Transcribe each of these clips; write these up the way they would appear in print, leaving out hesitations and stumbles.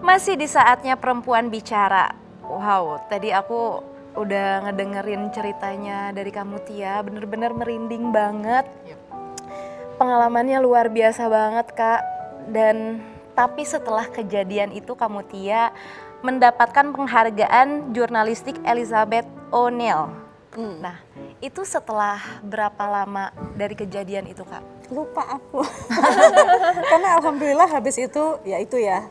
Masih di saatnya perempuan bicara. Wow, tadi aku udah ngedengerin ceritanya dari kamu Tia, bener-bener merinding banget. Pengalamannya luar biasa banget Kak. Dan tapi setelah kejadian itu kamu Tia mendapatkan penghargaan jurnalistik Elizabeth O'Neill. Nah, itu setelah berapa lama dari kejadian itu Kak? Lupa aku. Karena alhamdulillah habis itu ya itu ya.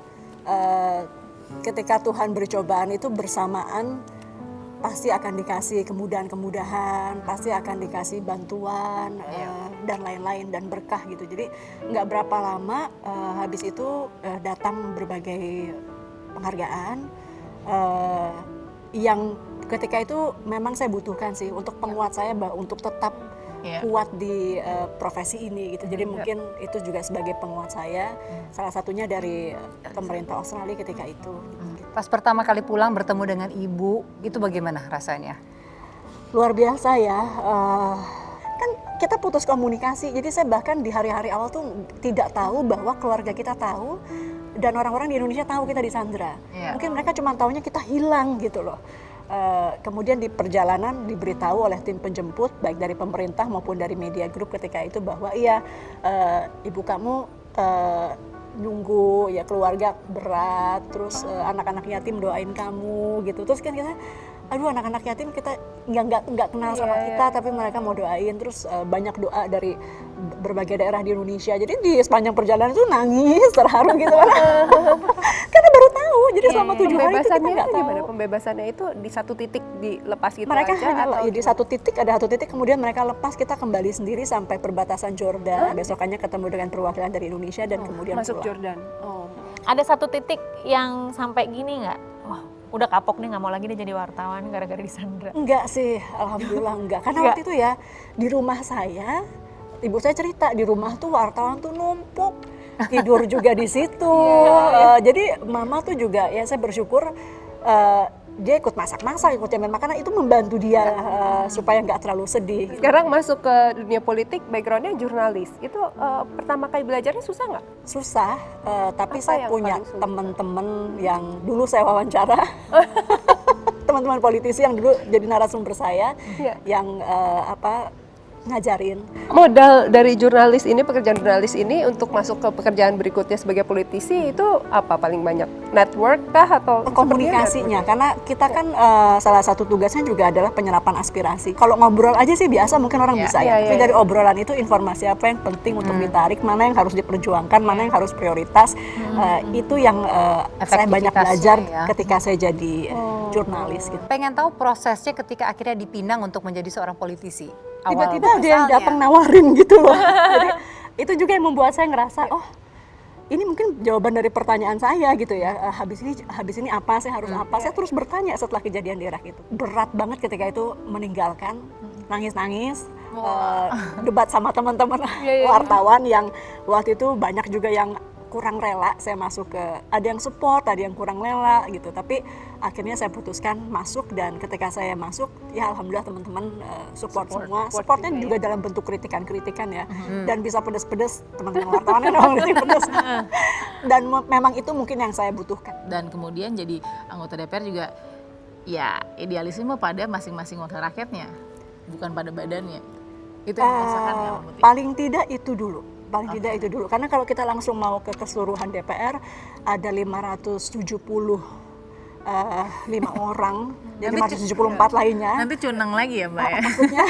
Ketika Tuhan beri cobaan itu bersamaan pasti akan dikasih kemudahan-kemudahan, pasti akan dikasih bantuan dan lain-lain dan berkah gitu. Jadi nggak berapa lama habis itu datang berbagai penghargaan yang ketika itu memang saya butuhkan sih untuk penguat saya untuk tetap kuat di profesi ini gitu. Jadi mungkin itu juga sebagai penguat saya, salah satunya dari pemerintah Australia ketika itu. Pas pertama kali pulang bertemu dengan ibu, itu bagaimana rasanya? Luar biasa ya, kan kita putus komunikasi, jadi saya bahkan di hari-hari awal tuh tidak tahu bahwa keluarga kita tahu dan orang-orang di Indonesia tahu kita disandra. Mungkin mereka cuma taunya kita hilang gitu loh. Kemudian di perjalanan diberitahu oleh tim penjemput baik dari pemerintah maupun dari media group ketika itu bahwa iya ibu kamu nunggu ya, keluarga berat, terus anak-anak yatim doain kamu gitu. Terus kan kita aduh, anak-anak yatim kita nggak kenal sama kita tapi mereka mau doain. Terus banyak doa dari berbagai daerah di Indonesia. Jadi di sepanjang perjalanan itu nangis terharu gitu kan. Karena baru tahu. Jadi selama 7 hari itu kita nggak tahu. Gimana pembebasannya itu di satu titik dilepas gitu mereka aja? Hanya Atau di satu titik, ada satu titik kemudian mereka lepas, kita kembali sendiri sampai perbatasan Jordan. Besokannya ketemu dengan perwakilan dari Indonesia dan kemudian masuk pulang. Jordan. Ada satu titik yang sampai gini nggak? Wah, udah kapok nih, nggak mau lagi deh jadi wartawan gara-gara disandra. Enggak sih, alhamdulillah enggak. Karena waktu itu ya di rumah saya, ibu saya cerita di rumah tuh wartawan tuh numpuk, tidur juga di situ. Jadi mama tuh juga ya saya bersyukur dia ikut masak-masak, ikut jamin makanan, itu membantu dia supaya nggak terlalu sedih. Sekarang masuk ke dunia politik, backgroundnya jurnalis. Itu pertama kali belajarnya susah nggak? Susah, tapi Apa saya yang punya paling sulit? teman-teman yang dulu saya wawancara. Teman-teman politisi yang dulu jadi narasumber saya, yang ngajarin. Modal dari jurnalis ini, pekerjaan jurnalis ini untuk masuk ke pekerjaan berikutnya sebagai politisi itu apa paling banyak? Network kah atau Komunikasinya, karena kita kan salah satu tugasnya juga adalah penyerapan aspirasi. Kalau ngobrol aja sih biasa mungkin orang bisa ya, tapi dari obrolan itu informasi apa yang penting untuk ditarik, mana yang harus diperjuangkan, mana yang harus prioritas, itu yang saya banyak belajar ketika saya jadi jurnalis gitu. Pengen tahu prosesnya ketika akhirnya dipinang untuk menjadi seorang politisi. Tiba-tiba ada yang datang nawarin gitu loh. Jadi itu juga yang membuat saya ngerasa, oh ini mungkin jawaban dari pertanyaan saya gitu ya. Habis ini apa, saya harus apa. Saya terus bertanya setelah kejadian di Irak itu. Berat banget ketika itu meninggalkan, nangis-nangis, debat sama teman-teman wartawan yang waktu itu banyak juga yang kurang rela saya masuk ke, ada yang support, ada yang kurang rela gitu, tapi akhirnya saya putuskan masuk. Dan ketika saya masuk ya alhamdulillah teman-teman support semua, supportnya juga dalam bentuk kritikan ya, dan bisa pedes-pedes teman-teman wartawan memang pedes, dan memang itu mungkin yang saya butuhkan. Dan kemudian jadi anggota DPR juga ya idealisme pada masing-masing wakil rakyatnya, bukan pada badannya. Itu yang dirasakan ya Mbak Muti? Paling tidak itu dulu. Karena kalau kita langsung mau ke keseluruhan DPR ada 575 orang, jadi 574 lainnya. Nanti cunang lagi ya Mbak ya? Maksudnya